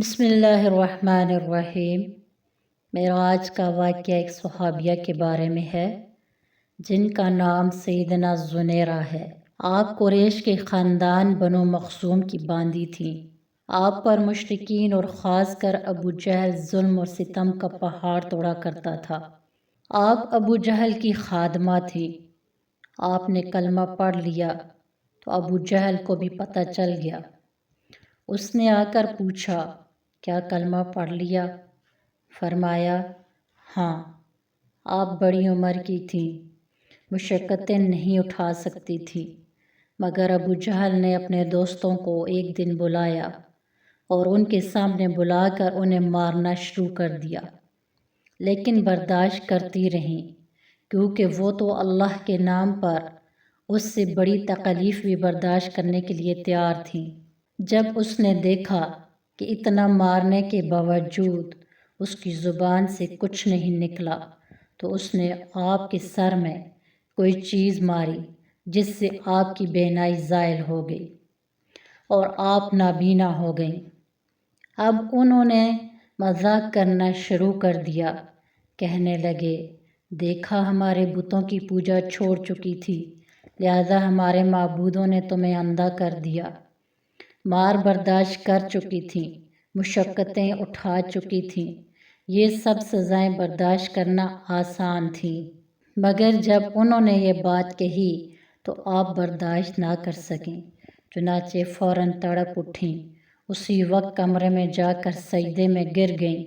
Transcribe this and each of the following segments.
بسم اللہ الرحمن الرحیم۔ میرا آج کا واقعہ ایک صحابیہ کے بارے میں ہے جن کا نام سیدنا زنیرہ ہے۔ آپ قریش کے خاندان بنو مخزوم کی باندی تھیں۔ آپ پر مشرکین اور خاص کر ابو جہل ظلم اور ستم کا پہاڑ توڑا کرتا تھا۔ آپ ابو جہل کی خادمہ تھیں۔ آپ نے کلمہ پڑھ لیا تو ابو جہل کو بھی پتہ چل گیا۔ اس نے آ کر پوچھا، کیا کلمہ پڑھ لیا؟ فرمایا، ہاں۔ آپ بڑی عمر کی تھیں، مشقتیں نہیں اٹھا سکتی تھی، مگر ابو جہل نے اپنے دوستوں کو ایک دن بلایا اور ان کے سامنے بلا کر انہیں مارنا شروع کر دیا، لیکن برداشت کرتی رہیں کیونکہ وہ تو اللہ کے نام پر اس سے بڑی تکلیف بھی برداشت کرنے کے لیے تیار تھیں۔ جب اس نے دیکھا کہ اتنا مارنے کے باوجود اس کی زبان سے کچھ نہیں نکلا تو اس نے آپ کے سر میں کوئی چیز ماری جس سے آپ کی بینائی زائل ہو گئی اور آپ نابینا ہو گئیں۔ اب انہوں نے مذاق کرنا شروع کر دیا، کہنے لگے، دیکھا ہمارے بتوں کی پوجا چھوڑ چکی تھی، لہذا ہمارے معبودوں نے تمہیں اندھا کر دیا۔ مار برداشت کر چکی تھیں، مشقتیں اٹھا چکی تھیں، یہ سب سزائیں برداشت کرنا آسان تھیں، مگر جب انہوں نے یہ بات کہی تو آپ برداشت نہ کر سکیں، چنانچہ فوراً تڑپ اٹھیں۔ اسی وقت کمرے میں جا کر سجدے میں گر گئیں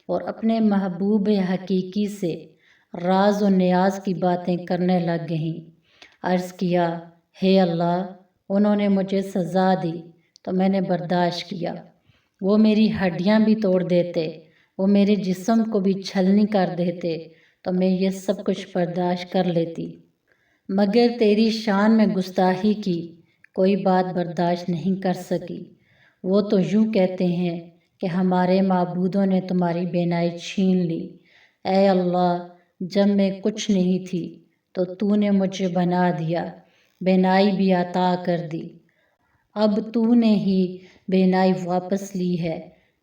اور اپنے محبوب حقیقی سے راز و نیاز کی باتیں کرنے لگ گئیں۔ عرض کیا، ہے اللہ، انہوں نے مجھے سزا دی تو میں نے برداشت کیا، وہ میری ہڈیاں بھی توڑ دیتے، وہ میرے جسم کو بھی چھلنی کر دیتے تو میں یہ سب کچھ برداشت کر لیتی، مگر تیری شان میں گستاخی کی کوئی بات برداشت نہیں کر سکی۔ وہ تو یوں کہتے ہیں کہ ہمارے معبودوں نے تمہاری بینائی چھین لی۔ اے اللہ، جب میں کچھ نہیں تھی تو تو نے مجھے بنا دیا، بینائی بھی عطا کر دی، اب تو نے ہی بینائی واپس لی ہے۔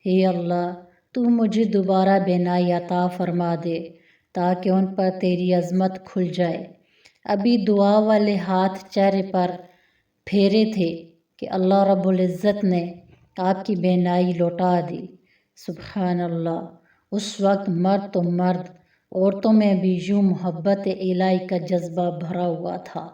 اے اللہ، تو مجھے دوبارہ بینائی عطا فرما دے تاکہ ان پر تیری عظمت کھل جائے۔ ابھی دعا والے ہاتھ چہرے پر پھیرے تھے کہ اللہ رب العزت نے آپ کی بینائی لوٹا دی۔ سبحان اللہ۔ اس وقت مرد تو مرد، عورتوں میں بھی یوں محبت الہی کا جذبہ بھرا ہوا تھا۔